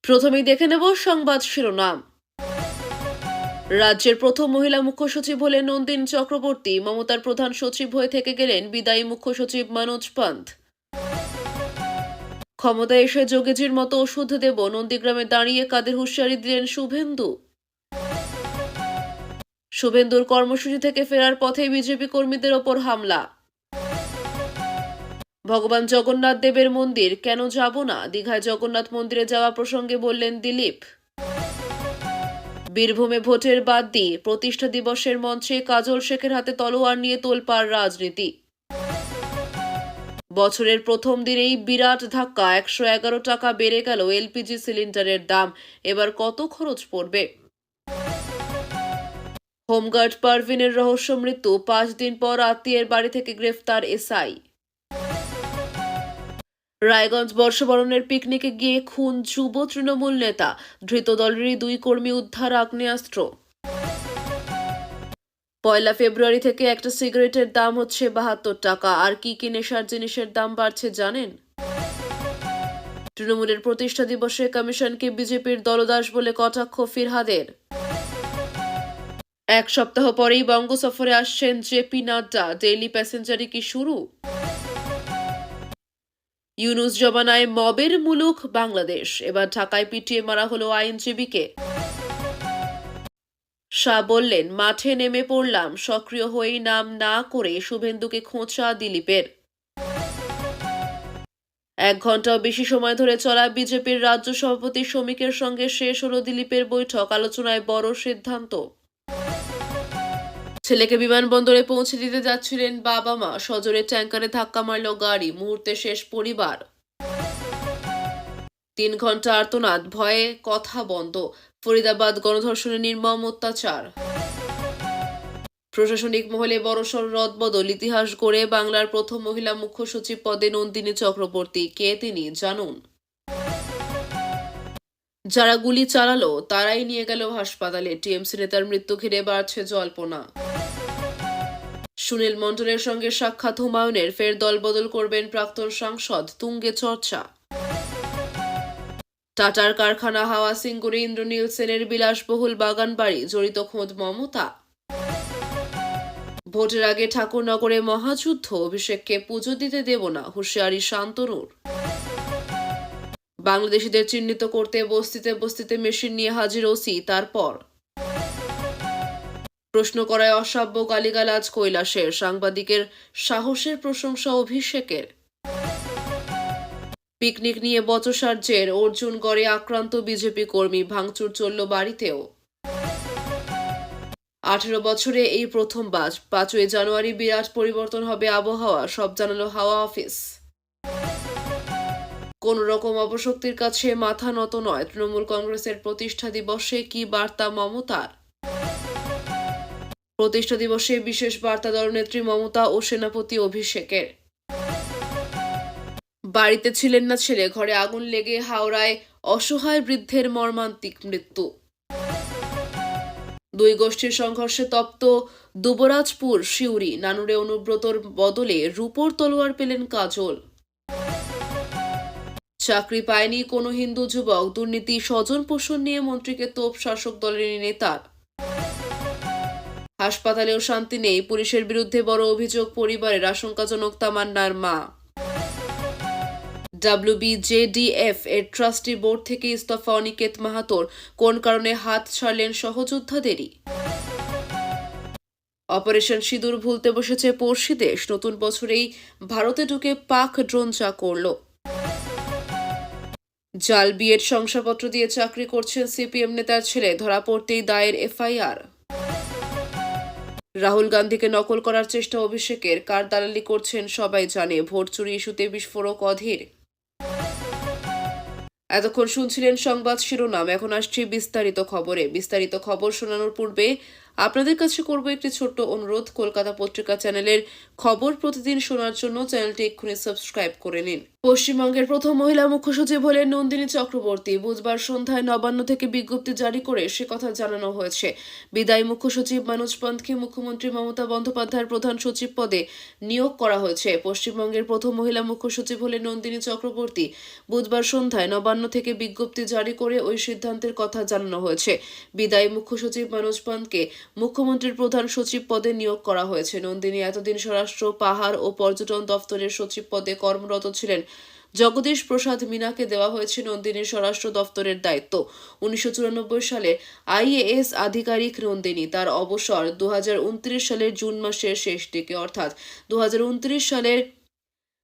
প্রথমেই দেখে নেব সংবাদ শিরোনাম। রাজ্যের প্রথম মহিলা মুখ্য সচিব হলেন নন্দিন চক্রবর্তী। মমতার প্রধান সচিব হয়ে থেকে গেলেন বিদায়ী মুখ্য সচিব মনোজ পান্থ। ক্ষমতায় এসে যোগেজির মতো ওষুধ দেব, নন্দীগ্রামে দাঁড়িয়ে কাদের হুঁশিয়ারি দিলেন শুভেন্দু। শুভেন্দুর কর্মসূচি থেকে ফেরার পথে বিজেপি কর্মীদের ওপর হামলা। ভগবান জগন্নাথ দেবের মন্দির কেন যাব না, দীঘায় জগন্নাথ মন্দিরে যাওয়া প্রসঙ্গে বললেন দিলীপ। বীরভূমে ভোটের বাদ দিয়ে প্রতিষ্ঠা দিবসের মঞ্চে কাজল শেখের হাতে তলোয়ার নিয়ে তোলপাড় রাজনীতি। বছরের প্রথম দিনেই বিরাট ধাক্কা, 111 টাকা বেড়ে গেল এলপিজি সিলিন্ডারের দাম। এবার কত খরচ পড়বে? হোমগার্ড পারভিনের রহস্য মৃত্যু, 5 দিন পর আত্মীয়ের বাড়ি থেকে গ্রেফতার এসআই। রায়গঞ্জ বর্ষবরণের পিকনিকে গিয়ে খুন যুব তৃণমূল নেতা, ধৃত দলেরই 2 কর্মী উদ্ধার আগ্নেয়াস্ত্র। 1 ফেব্রুয়ারি থেকে একটা সিগারেটের দাম হচ্ছে 72 টাকা। আর কি কি নেশার জিনিসের দাম বাড়ছে জানেন? তৃণমূলের প্রতিষ্ঠা দিবসে কমিশনকে বিজেপির দলদাস বলে কটাক্ষ ফিরহাদের। 1 সপ্তাহ পরেই বঙ্গ সফরে আসছেন জেপি নাড্ডা, ডেইলি প্যাসেঞ্জারি কি শুরু? ইউনুস জমানায় মবের মুলুক বাংলাদেশ, এবার ঢাকায় পিটিয়ে মারা হলো আইনজীবীকে। শাহ বললেন, মাঠে নেমে পড়লাম, সক্রিয় হয়েই নাম না করে শুভেন্দুকে খোঁচা দিলীপের। 1 ঘন্টাও বেশি সময় ধরে চলা বিজেপির রাজ্য সভাপতি শ্রমিকের সঙ্গে শেষ হলো দিলীপের বৈঠক, আলোচনায় বড় সিদ্ধান্ত। ছেলেকে বিমানবন্দরে পৌঁছে দিতে যাচ্ছিলেন বাবা মা, সজোরে ট্যাঙ্কারে ধাক্কা মারল গাড়ি, মুহূর্তে শেষ পরিবার। 3 ঘন্টা আর্তনাদ, ভয়ে কথা বন্ধ। ফরিদাবাদ গণধর্ষণে নির্মম অত্যাচার। প্রশাসনিক মহলে বড়সড় রদবদল, ইতিহাস গড়ে বাংলার প্রথম মহিলা মুখ্য সচিব পদে নন্দিনী চক্রবর্তী। কে তিনি জানুন। যারা গুলি চালালো তারাই নিয়ে গেল হাসপাতালে, টিএমসি নেতার মৃত্যু ঘিরে বাড়ছে জল্পনা। সুনীল মণ্ডলের সঙ্গে সাক্ষাৎ হুমায়ুনের, ফের দলবদল করবেন প্রাক্তন সাংসদ, তুঙ্গে চর্চা। টাটার কারখানা হাওয়া সিঙ্গুরে ইন্দ্রনীল সেনের বিলাসবহুল বাগান বাড়ি, জড়িত খোদ মমতা। ভোটের আগে ঠাকুরনগরে মহাযুদ্ধ, অভিষেককে পুজো দিতে দেব না, হুঁশিয়ারি শান্তনুর। বাংলাদেশিদের চিহ্নিত করতে বস্তিতে বস্তিতে মেশিন নিয়ে হাজির ওসি, তারপর প্রশ্ন করায় অসাব্য গালিগালাজ কৈলাসের, সাংবাদিকের সাহসের প্রশংসা অভিষেকের। পিকনিক নিয়ে বচসার জের, অর্জুনগড়ে আক্রান্ত বিজেপি কর্মী, ভাঙচুর চলল বাড়িতেও। 18 বছরে এই প্রথমবার 5 জানুয়ারি বিরাট পরিবর্তন হবে আবহাওয়া, সব জানালো হাওয়া অফিস। কোন রকম অপশক্তির কাছে মাথা নত নয়, তৃণমূল কংগ্রেসের প্রতিষ্ঠা দিবসে কি বার্তা মমতার? প্রতিষ্ঠা দিবসে বিশেষ বার্তা দলনেত্রী মমতা ও সেনাপতি অভিষেকের। বাড়িতে ছিলেন না ছেলে, ঘরে আগুন লেগে হাওড়ায় অসহায় বৃদ্ধের মর্মান্তিক মৃত্যু। 2 গোষ্ঠীর সংঘর্ষে তপ্ত দুবরাজপুর সিউড়ি, নানুরে অনুব্রতর বদলে রূপোর তলোয়ার পেলেন কাজল। চাকরি পায়নি কোনো হিন্দু যুবক, দুর্নীতি স্বজন পোষণ নিয়ে মন্ত্রীকে তোপ শাসক দলের নেতার। হাসপাতালেও শান্তি নেই, পুলিশের বিরুদ্ধে বড় অভিযোগ পরিবারের, আশঙ্কাজনক তামান্নার মা। WBJDF এর ট্রাস্টি বোর্ড থেকে ইস্তফা অনিকেত মাহাতোর, কোন কারণে হাত ছাড়লেন সহযোদ্ধাদেরই। অপারেশন সিঁদুর ভুলতে বসেছে পড়শি দেশ, নতুন বছরেই ভারতে ঢুকে পাক ড্রোন যা করল। জাল বিয়ের শংসাপত্র দিয়ে চাকরি করছেন সিপিএম নেতার ছেলে, ধরা পড়তেই দায়ের এফআইআর। রাহুল গান্ধীকে নকল করার চেষ্টা অভিষেকের, কার দালালি করছেন সবাই জানে, ভোট চুরি ইস্যুতে বিস্ফোরক অধীর। এতক্ষণ শুনছিলেন সংবাদ শিরোনাম, এখন আসছি বিস্তারিত খবরে। বিস্তারিত খবর শোনানোর পূর্বে আপনাদের কাছে করব একটি ছোট্ট অনুরোধ। কলকাতা পত্রিকা চ্যানেলের খবর প্রতিদিন শোনার জন্য চ্যানেলটি এক্ষুনি সাবস্ক্রাইব করে নিন। পশ্চিমবঙ্গের প্রথম মহিলা মুখ্য সচিব হলেন নন্দিনী চক্রবর্তী। বুধবার সন্ধ্যায় নবান্ন থেকে বিজ্ঞপ্তি জারি করে সে কথা জানানো হয়েছে। বিদায়ী মুখ্য সচিব মনোজ পন্তকে মুখ্যমন্ত্রী মমতা বন্দ্যোপাধ্যায়ের প্রধান সচিব পদে নিয়োগ করা হয়েছে। পশ্চিমবঙ্গের প্রথম মহিলা মুখ্য সচিব হলেন নন্দিনী চক্রবর্তী। বুধবার সন্ধ্যায় নবান্ন থেকে বিজ্ঞপ্তি জারি করে ওই সিদ্ধান্তের কথা জানানো হয়েছে। বিদায়ী মুখ্য সচিব মনোজ পন্তকে মুখ্যমন্ত্রীর প্রধান সচিব পদে নিয়োগ করা হয়েছে। নন্দিনী এতদিন স্বরাষ্ট্র, পাহাড় ও পর্যটন দফতরের সচিব পদে কর্মরত ছিলেন। জগদীশ প্রসাদ মিনাকে দেওয়া হয়েছে নন্দিনীর স্বরাষ্ট্র দফতরের দায়িত্ব। 1994 সালে আইএএস আধিকারিক নন্দিনী। তার অবসর 2029 সালের জুন মাসের শেষ দিকে, অর্থাৎ 2029 সালের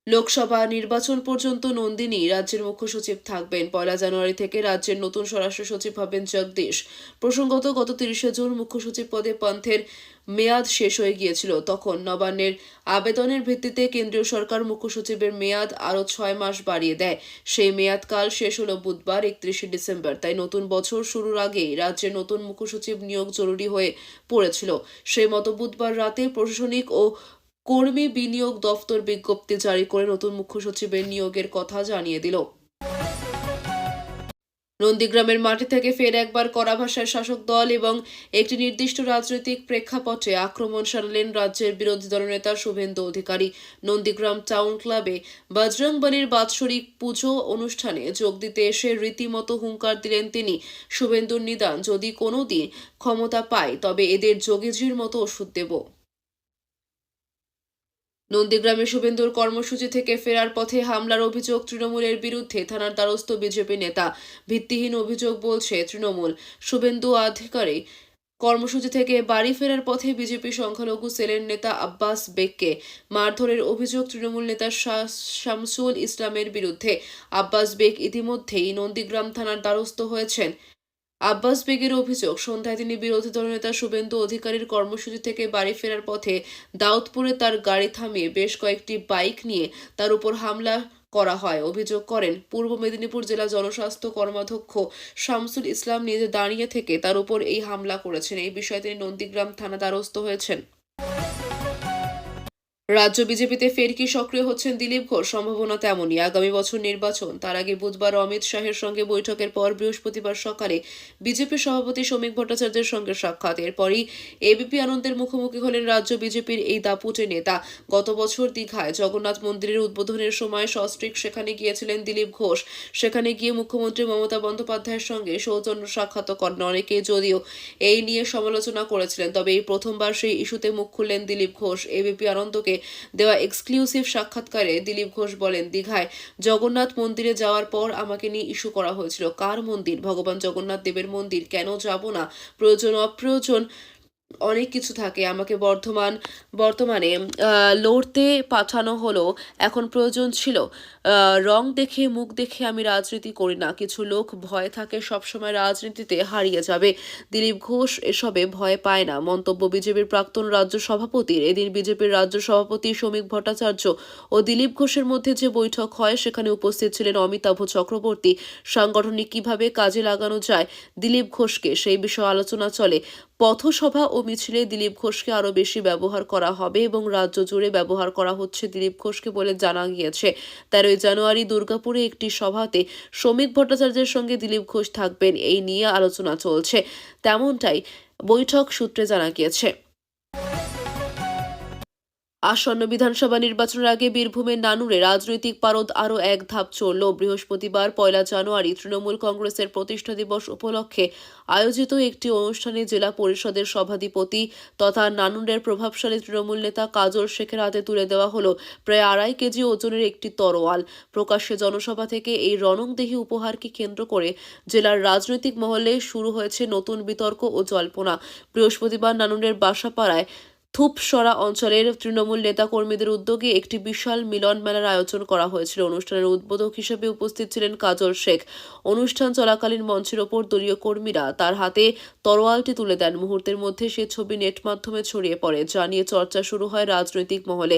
লোকসভা নির্বাচন পর্যন্ত নন্দিনী রাজ্যের মুখ্য সচিব থাকবেন। 1 জানুয়ারি থেকে রাজ্যের নতুন স্বরাষ্ট্র সচিব হবেন জগদীশ। প্রসঙ্গত, গত 30 জুন মুখ্য সচিব পদে পন্থের মেয়াদ শেষ হয়ে গিয়েছিল। তখন নবান্নের আবেদনের ভিত্তিতে কেন্দ্রীয় সরকার মুখ্য সচিবের মেয়াদ আরও 6 মাস বাড়িয়ে দেয়। সেই মেয়াদকাল শেষ হলো বুধবার 31 ডিসেম্বর। তাই নতুন বছর শুরুর আগেই রাজ্যের নতুন মুখ্য সচিব নিয়োগ জরুরি হয়ে পড়েছিল। সেই মতো বুধবার রাতে প্রশাসনিক ও কর্মী বিনিয়োগ দফতর বিজ্ঞপ্তি জারি করে নতুন মুখ্য সচিবের নিয়োগের কথা জানিয়ে দিল। নন্দীগ্রামের মাটি থেকে ফের একবার কড়া ভাষায় শাসক দল এবং একটি নির্দিষ্ট রাজনৈতিক প্রেক্ষাপটে আক্রমণ শানালেন রাজ্যের বিরোধী দলনেতা শুভেন্দু অধিকারী। নন্দীগ্রাম টাউন ক্লাবে বজরংবলীর বাৎসরিক পুজো অনুষ্ঠানে যোগ দিতে এসে রীতিমতো হুঙ্কার দিলেন তিনি। শুভেন্দুর নিদান, যদি কোনো দিন ক্ষমতা পায় তবে এদের যোগীজির মতো ওষুধ দেব। নন্দীগ্রামে শুভেন্দুর কর্মসূচি থেকে ফেরার পথে হামলার অভিযোগ তৃণমূলের বিরুদ্ধে। থানার দ্বারস্থ বিজেপি নেতা। ভিত্তিহীন অভিযোগ বলছে তৃণমূল। শুভেন্দু আধিকারিক কর্মসূচি থেকে বাড়ি ফেরার পথে বিজেপি সংখ্যালঘু সেলের নেতা আব্বাস বেগকে মারধরের অভিযোগ তৃণমূল নেতা শামসুল ইসলামের বিরুদ্ধে। আব্বাস বেগ ইতিমধ্যেই নন্দীগ্রাম থানার দ্বারস্থ হয়েছেন। আব্বাস বেগের অভিযোগ, সন্ধ্যায় তিনি বিরোধী দলনেতা শুভেন্দু অধিকারীর কর্মসূচি থেকে বাড়ি ফেরার পথে দাউদপুরে তার গাড়ি থামিয়ে বেশ কয়েকটি বাইক নিয়ে তার উপর হামলা করা হয়। অভিযোগ করেন পূর্ব মেদিনীপুর জেলা জনস্বাস্থ্য কর্মাধ্যক্ষ শামসুল ইসলাম নিজে দাঁড়িয়ে থেকে তার উপর এই হামলা করেছেন। এই বিষয়ে তিনি নন্দীগ্রাম থানা দ্বারস্থ হয়েছেন। রাজ্য বিজেপিতে ফের কি সক্রিয় হচ্ছেন দিলীপ ঘোষ? সম্ভাবনা তেমনই। আগামী বছর নির্বাচন, তার আগে বুধবার অমিত শাহের সঙ্গে বৈঠকের পর বৃহস্পতিবার সকালে বিজেপি সভাপতি শ্রমিক ভট্টাচার্যের সঙ্গে সাক্ষাৎ। এরপরই এবিপি আনন্দের মুখোমুখি হলেন রাজ্য বিজেপির এই দাপুটে নেতা। গত বছর দীঘায় জগন্নাথ মন্দিরের উদ্বোধনের সময় সস্ত্রীক সেখানে গিয়েছিলেন দিলীপ ঘোষ। সেখানে গিয়ে মুখ্যমন্ত্রী মমতা বন্দ্যোপাধ্যায়ের সঙ্গে সৌজন্য সাক্ষাৎ করেন। অনেকে যদিও এই নিয়ে সমালোচনা করেছিলেন, তবে এই প্রথমবার সেই ইস্যুতে মুখ খুললেন দিলীপ ঘোষ। এবিপি আনন্দকে দেওয়া এক্সক্লুসিভ সাক্ষাৎকারে দিলীপ ঘোষ বলেন, দীঘায় জগন্নাথ মন্দিরে যাওয়ার পর আমাকে নিয়ে ইস্যু করা হয়েছিল। কার মন্দির? ভগবান জগন্নাথ দেবের মন্দির। কেন যাব না? প্রয়োজন অপ্রয়োজন অনেক কিছু থাকে। আমাকে বর্তমানে লড়তে পাঠানো হলো, এখন প্রয়োজন ছিল। রং দেখে মুখ দেখে আমি রাজনীতি করি না। কিছু লোক ভয় থাকে সবসময় রাজনীতিতে হারিয়ে যাবে। দিলীপ ঘোষ এসবে ভয় পায় না। মন্তব্য বিজেপির প্রাক্তন রাজ্য সভাপতির। এদিন বিজেপির রাজ্য সভাপতি শ্রমিক ভট্টাচার্য ও দিলীপ ঘোষের মধ্যে যে বৈঠক হয় সেখানে উপস্থিত ছিলেন অমিতাভ চক্রবর্তী। সাংগঠনিক কিভাবে কাজে লাগানো যায় দিলীপ ঘোষকে, সেই বিষয়ে আলোচনা চলে। পথসভা ও মিছিলে দিলীপ ঘোষকে আরও বেশি ব্যবহার করা হবে এবং রাজ্য জুড়ে ব্যবহার করা হচ্ছে দিলীপ ঘোষকে বলে জানা গিয়েছে। 13 জানুয়ারি দুর্গাপুরে একটি সভাতে শ্রমিক ভট্টাচার্যের সঙ্গে দিলীপ ঘোষ থাকবেন, এই নিয়ে আলোচনা চলছে। তেমনটাই বৈঠক সূত্রে জানা গিয়েছে। আসন্ন বিধানসভা নির্বাচনের আগে বীরভূমের নানুরে রাজনৈতিক পারদ আরও এক ধাপ চড়ল। বৃহস্পতিবার 1 জানুয়ারি তৃণমূল কংগ্রেসের প্রতিষ্ঠা দিবস উপলক্ষে আয়োজিত একটি অনুষ্ঠানে জেলা পরিষদের সভাধিপতি তথা নানুরের প্রভাবশালী তৃণমূল নেতা কাজল শেখের হাতে তুলে দেওয়া হলো প্রায় 2.5 কেজি ওজনের একটি তরোয়াল। প্রকাশ্যে জনসভা থেকে এই রণংদেহী উপহারকে কেন্দ্র করে জেলার রাজনৈতিক মহলে শুরু হয়েছে নতুন বিতর্ক ও জল্পনা। বৃহস্পতিবার নানুরের বাসাপাড়ায় থুপসরা অঞ্চলের তৃণমূল নেতাকর্মীদের উদ্যোগে একটি বিশাল মিলন মেলার আয়োজন করা হয়েছিল। অনুষ্ঠানের উদ্বোধক হিসেবে উপস্থিত ছিলেন কাজল শেখ। অনুষ্ঠান চলাকালীন মঞ্চের ওপর দলীয় কর্মীরা তার হাতে তরোয়ালটি তুলে দেন। মুহূর্তের মধ্যে সে ছবি নেট মাধ্যমে ছড়িয়ে পড়ে, যা নিয়ে চর্চা শুরু হয় রাজনৈতিক মহলে।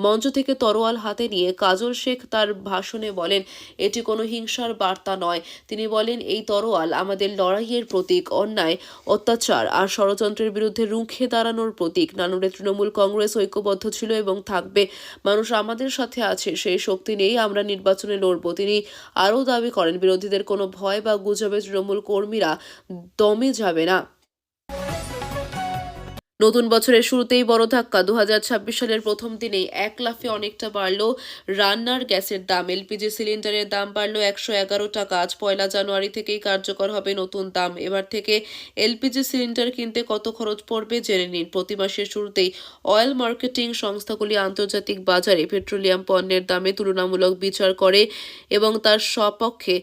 মঞ্চ থেকে তরোয়াল হাতে নিয়ে কাজল শেখ তার ভাষণে বলেন, এটি কোনো হিংসার বার্তা নয়। তিনি বলেন, এই তরোয়াল আমাদের লড়াইয়ের প্রতীক, অন্যায়, অত্যাচার আর ষড়যন্ত্রের বিরুদ্ধে রুখে দাঁড়ানোর প্রতীক। নানুর ভাঙড়ে তৃণমূল কংগ্রেস ঐক্যবদ্ধ ছিল এবং থাকবে। মানুষ আমাদের সাথে আছে, সেই শক্তি নেই, আমরা নির্বাচনে লড়ব। তিনি আরও দাবি করেন, বিরোধীদের কোনো ভয় বা গুজবে তৃণমূল কর্মীরা দমে যাবে না। নতুন বছরের শুরুতেই বড় ধাক্কা। 2026 সালের প্রথম দিনেই এক লাফে অনেকটা বাড়ল রান্নার গ্যাসের দাম। এলপিজি সিলিন্ডারের দাম বাড়ল 111 টাকা। আজ 1 জানুয়ারি থেকেই কার্যকর হবে নতুন দাম। এবার থেকে এলপিজি সিলিন্ডার কিনতে কত খরচ পড়বে জেনে নিন। প্রতি মাসের শুরুতেই অয়েল মার্কেটিং সংস্থাগুলি আন্তর্জাতিক বাজারে পেট্রোলিয়াম পণ্যের দামে তুলনামূলক বিচার করে এবং তার সপক্ষে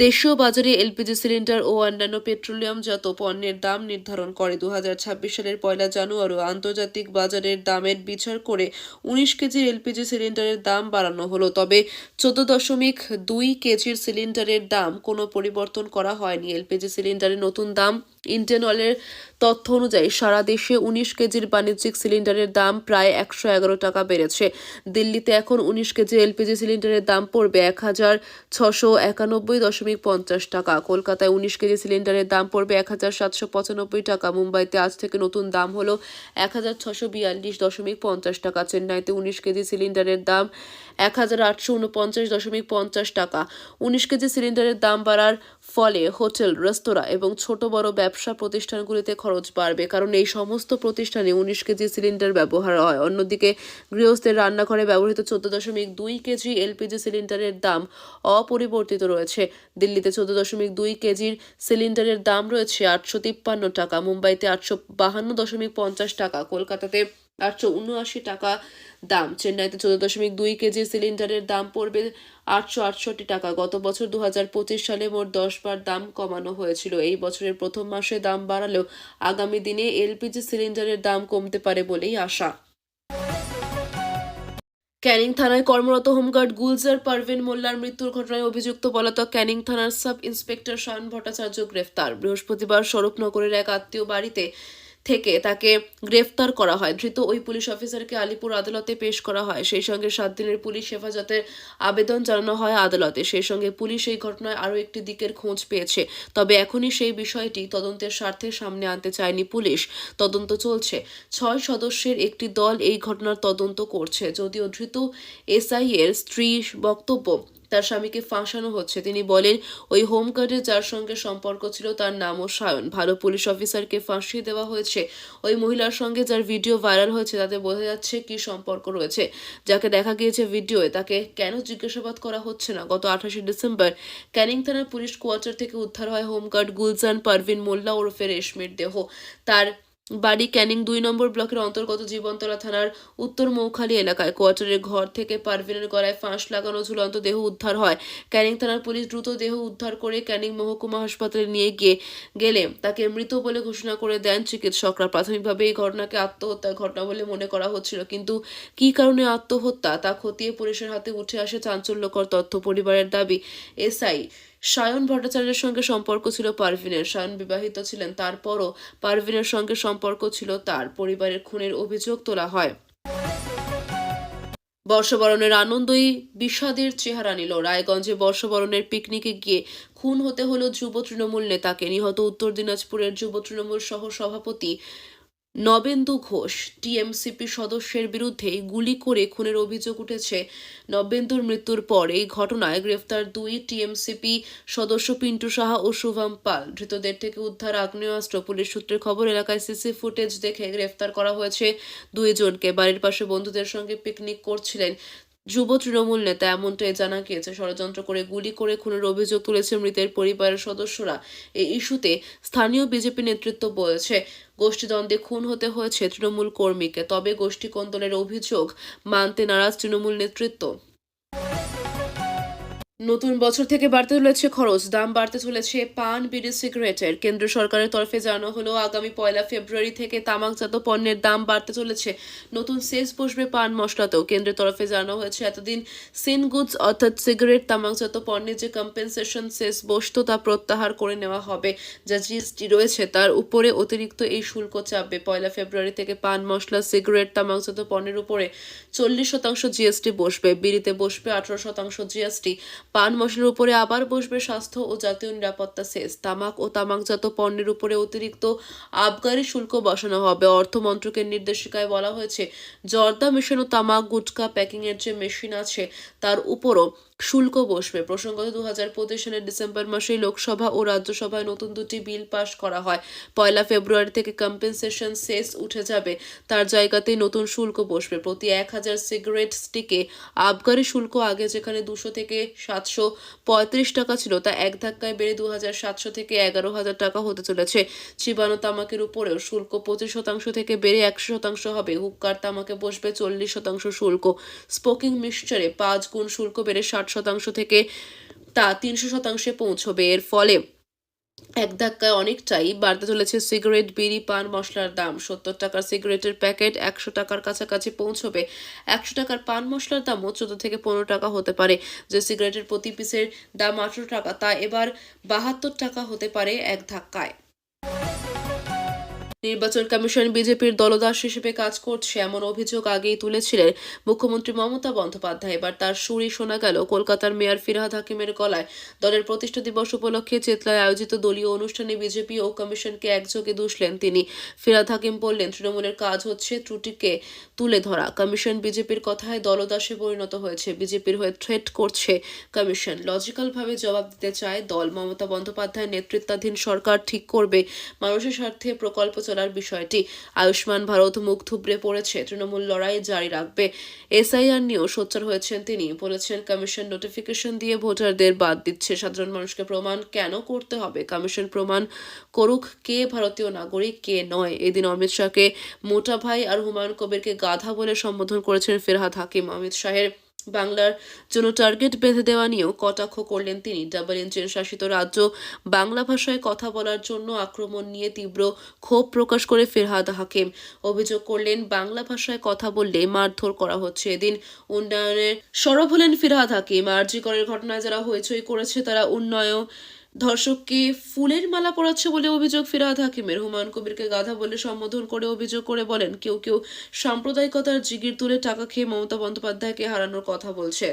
দেশীয় বাজারে এলপিজি সিলিন্ডার ও অন্যান্য পেট্রোলিয়ামজাত পণ্যের দাম নির্ধারণ করে। 2026 সালের 1 জানুয়ারি আন্তর্জাতিক বাজারের দামের বিচার করে 19 কেজির এলপিজি সিলিন্ডারের দাম বাড়ানো হলো। তবে 14.2 কেজির সিলিন্ডারের দাম কোনো পরিবর্তন করা হয়নি। এলপিজি সিলিন্ডারের নতুন দাম। ইন্ডিয়ান অয়েলের তথ্য অনুযায়ী সারা দেশে 19 কেজির বাণিজ্যিক সিলিন্ডারের দাম প্রায় 111 টাকা বেড়েছে। দিল্লিতে এখন 19 কেজি এলপিজি সিলিন্ডারের দাম পড়বে 1691.50 টাকা। কলকাতায় 19 কেজি সিলিন্ডারের দাম পড়বে 1795 টাকা। মুম্বাইতে আজ থেকে নতুন দাম হলো 1642.50 টাকা। চেন্নাইতে 19 কেজি সিলিন্ডারের দাম 1849.50 টাকা। 19 কেজি সিলিন্ডারের দাম বাড়ার ফলে হোটেল, রেস্তোরাঁ এবং ছোট বড় ব্যবসা প্রতিষ্ঠানগুলিতে খরচ বাড়বে, কারণ এই সমস্ত প্রতিষ্ঠানে 19 কেজি সিলিন্ডার ব্যবহার হয়। অন্যদিকে গৃহস্থের রান্নাঘরে ব্যবহৃত 14.2 কেজি এলপিজি সিলিন্ডারের দাম অপরিবর্তিত রয়েছে। দিল্লিতে 14.2 কেজির সিলিন্ডারের দাম রয়েছে 853 টাকা। মুম্বাইতে 852.50 টাকা। কলকাতাতে 879 টাকা দাম। চেন্নাইতে 14.2 কেজি সিলিন্ডারের দাম পড়বে 868 টাকা। গত বছর 2025 সালে মোট 10 বার দাম কমানো হয়েছিল। এই বছরের প্রথম মাসে দাম বাড়ালেও আগামী দিনে এলপিজি সিলিন্ডারের দাম কমতে পারে বলেই আশা। ক্যানিং থানায় কর্মরত হোমগার্ড গুলজার পারভিন মোল্লার মৃত্যুর ঘটনায় অভিযুক্ত পলাতক ক্যানিং থানার সাব ইন্সপেক্টর সায়ন ভট্টাচার্য গ্রেফতার। বৃহস্পতিবার স্বরূপনগরের এক আত্মীয় বাড়িতে থেকে তাকে গ্রেফতার করা হয়। ধৃত ওই পুলিশ অফিসারকে আলিপুর আদালতে পেশ করা হয়। সেই সঙ্গে 7 দিনের পুলিশ হেফাজতের আবেদন জানানো হয় আদালতে। সেই সঙ্গে পুলিশ এই ঘটনায় আরও একটি দিকের খোঁজ পেয়েছে, তবে এখনই সেই বিষয়টি তদন্তের স্বার্থে সামনে আনতে চায়নি পুলিশ। তদন্ত চলছে। 6 সদস্যের একটি দল এই ঘটনার তদন্ত করছে। যদিও ধৃত এসআই এর স্ত্রীর বক্তব্য, তার স্বামীকে ফাঁসানো হচ্ছে। তিনি বলেন, ওই হোমগার্ডের যার সঙ্গে সম্পর্ক ছিল তার নামও সায়ন। ভালো পুলিশ অফিসারকে ফাঁসিয়ে দেওয়া হয়েছে। ওই মহিলার সঙ্গে যার ভিডিও ভাইরাল হয়েছে তাতে বোঝা যাচ্ছে কি সম্পর্ক রয়েছে। যাকে দেখা গিয়েছে ভিডিওয়ে, তাকে কেন জিজ্ঞাসাবাদ করা হচ্ছে না? গত 28 ডিসেম্বর ক্যানিং থানার পুলিশ কোয়ার্টার থেকে উদ্ধার হয় হোমগার্ড গুলজান পারভিন মোল্লা ওরফে রেশমির দেহ। তার বাড়ি ক্যানিং 2 নম্বর ব্লকের অন্তর্গত জীবনতলা থানার উত্তর মৌখালী এলাকায়। কোয়ার্টারের ঘর থেকে পারভিনের গলায় ফাঁস লাগানো ঝুলন্ত দেহ উদ্ধার হয়। ক্যানিং থানার পুলিশ দ্রুত দেহ উদ্ধার করে ক্যানিং মহকুমা হাসপাতালে নিয়ে গেলে তাকে মৃত বলে ঘোষণা করে দেন চিকিৎসকরা। প্রাথমিকভাবে এই ঘটনাকে আত্মহত্যার ঘটনা বলে মনে করা হচ্ছিল, কিন্তু কী কারণে আত্মহত্যা তা খতিয়ে পুলিশের হাতে উঠে আসে চাঞ্চল্যকর তথ্য। পরিবারের দাবি, এসআই সায়ন ভট্টাচার্যের সঙ্গে সম্পর্ক ছিল পারভিনের। সায়ন বিবাহিত ছিলেন, তারপরও পারভিনের সঙ্গে সম্পর্ক ছিল তার। পরিবারের খুনের অভিযোগ তোলা হয়। বর্ষবরণের আনন্দই বিষাদের চেহারা নিল। রায়গঞ্জে বর্ষবরণের পিকনিকে গিয়ে খুন হতে হলো যুব তৃণমূল নেতাকে। নিহত উত্তর দিনাজপুরের যুব তৃণমূল সহ সভাপতি নবেন্দু ঘোষ। টিএমসিপি সদস্যের বিরুদ্ধে গুলি করে খুনের অভিযোগ উঠেছে। নবেন্দুর মৃত্যুর পর এই ঘটনায় গ্রেফতার 2 টিএমসিপি সদস্য পিন্টু সাহা ও শুভম পাল। ধৃতদের থেকে উদ্ধার আগ্নেয়াস্ত্র। পুলিশ সূত্রের খবর, এলাকায় সিসি ফুটেজ দেখে গ্রেফতার করা হয়েছে 2 জনকে। বাড়ির পাশে বন্ধুদের সঙ্গে পিকনিক করছিলেন যুব তৃণমূল নেতা, এমনটাই জানা গিয়েছে। ষড়যন্ত্র করে গুলি করে খুনের অভিযোগ তুলেছে মৃতের পরিবারের সদস্যরা। এই ইস্যুতে স্থানীয় বিজেপি নেতৃত্ব বলেছে, গোষ্ঠীদ্বন্দ্বে খুন হতে হয়েছে তৃণমূল কর্মীকে। তবে গোষ্ঠী কোন্দলের অভিযোগ মানতে নারাজ তৃণমূল নেতৃত্ব। নতুন বছর থেকে বাড়তে চলেছে খরচ। দাম বাড়তে চলেছে পান, বিড়ি, সিগারেটের। কেন্দ্র সরকারের তরফে জানানো হলো, আগামী 1 ফেব্রুয়ারি থেকে তামাকজাত পণ্যের দাম বাড়তে চলেছে। নতুন সেস বসবে পান মশলাতেও। কেন্দ্রের তরফে জানানো হয়েছে, এতদিন সিন গুডস অর্থাৎ সিগারেট, তামাকজাত পণ্যে যে কম্পেনসেশন সেস বসতো তা প্রত্যাহার করে নেওয়া হবে। যা জিএসটি রয়েছে তার উপরে অতিরিক্ত এই শুল্ক চাপবে। 1 ফেব্রুয়ারি থেকে পান মশলা, সিগারেট, তামাকজাত পণ্যের উপরে 40% জিএসটি বসবে। বিড়িতে বসবে 18% জিএসটি। পান মশলার উপরে আবার বসবে স্বাস্থ্য ও জাতীয় নিরাপত্তা সেস। তামাক ও তামাকজাত পণ্যের উপরে অতিরিক্ত আবগারি শুল্ক বসানো হবে। অর্থ মন্ত্রকের নির্দেশিকায় বলা হয়েছে, জর্দা মেশানো তামাক, গুটখা প্যাকিংয়ের যে মেশিন আছে তার উপরও শুল্ক বসবে। প্রসঙ্গত 2025 সালের ডিসেম্বর মাসে লোকসভা ও রাজ্যসভায় নতুন দুটি বিল পাশ করা হয়। 1 ফেব্রুয়ারি থেকে কম্পেনসেশন সেস উঠে যাবে, তার জায়গাতেই নতুন শুল্ক বসবে। প্রতি 1000 সিগারেট স্টিকে আবগারি শুল্ক আগে যেখানে 200 থেকে 735 টাকা ছিল, তা এক ধাক্কায় বেড়ে 2700 থেকে 11,000 টাকা হতে চলেছে। চিবানো তামাকের উপরেও শুল্ক 25% থেকে বেড়ে 100% হবে। হুক্কার তামাকে বসবে 40% শুল্ক। স্মোকিং মিক্সচারে 5 গুণ শুল্ক বেড়ে 60% থেকে তা 300% পৌঁছবে। এর ফলে এক ধাক্কায় অনেকটাই বাড়তে চলেছে সিগারেট, বিড়ি, পান মশলার দাম। 70 টাকার সিগারেটের প্যাকেট 100 টাকার কাছাকাছি পৌঁছবে। 100 টাকার পান মশলার দামও 14 থেকে 15 টাকা হতে পারে। যে সিগারেটের প্রতি পিসের দাম 18 টাকা, তা এবার 72 টাকা হতে পারে এক ধাক্কায়। নির্বাচন কমিশন বিজেপির দলদাস হিসেবে কাজ করছে, এমন অভিযোগ আগেই তুলেছিলেন মুখ্যমন্ত্রী মমতা বন্দ্যোপাধ্যায়। এবার তার সুরই শোনা গেল কলকাতার মেয়র ফিরহাদ হাকিমের গলায়। দলের প্রতিষ্ঠা দিবস উপলক্ষে চেতলায় আয়োজিত দলীয় অনুষ্ঠানে বিজেপি ও কমিশনকে একযোগে দুষলেন তিনি। ফিরহাদ হাকিম বললেন, তৃণমূলের কাজ হচ্ছে ত্রুটিকে তুলে ধরা। কমিশন বিজেপির কথায় দলদাসে পরিণত হয়েছে। বিজেপির হয়ে থ্রেট করছে কমিশন। লজিক্যালভাবে জবাব দিতে চায় দল। মমতা বন্দ্যোপাধ্যায়ের নেতৃত্বাধীন সরকার ঠিক করবে মানুষের স্বার্থে প্রকল্প চলার বিষয়টি। আয়ুষ্মান ভারত মুখ থুবড়ে পড়েছে, তৃণমূল লড়াই জারি রাখবে। এসআইআর নিয়েও সোচ্চার হয়েছেন তিনি। বলেছেন, কমিশন নোটিফিকেশন দিয়ে ভোটারদের বাদ দিচ্ছে। সাধারণ মানুষকে প্রমাণ কেন করতে হবে? কমিশন প্রমাণ করুক কে ভারতীয় নাগরিক, কে নয়। এদিন অমিত শাহকে মোটা ভাই আর হুমায়ুন কবিরকে গাধা বলে সম্বোধন করেছেন ফিরহাদ হাকিম। অমিত শাহের বাংলার জন্য টার্গেট বেঁধে দেওয়া নিয়েও কটাক্ষ করলেন তিনি। ডাবল ইঞ্জিন শাসিত রাজ্য বাংলা ভাষায় কথা বলার জন্য আক্রমণ নিয়ে তীব্র ক্ষোভ প্রকাশ করে ফিরহাদ হাকিম অভিযোগ করলেন, বাংলা ভাষায় কথা বললে মারধর করা হচ্ছে। এদিন উন্নয়নের সরব হলেন ফিরহাদ হাকিম। আরজি করের ঘটনায় যারা হইচই করেছে তারা উন্নয়ন ধর্ষককে ফুলের মালা পরাচ্ছে বলে অভিযোগ ফিরহাদ হাকিমের। হুমায়ুন কবিরকে গাধা বলে সম্বোধন করে অভিযোগ করে বলেন, কেউ কেউ সাম্প্রদায়িকতার জিগির তুলে টাকা খেয়ে মমতা বন্দ্যোপাধ্যায়কে হারানোর কথা বলছে।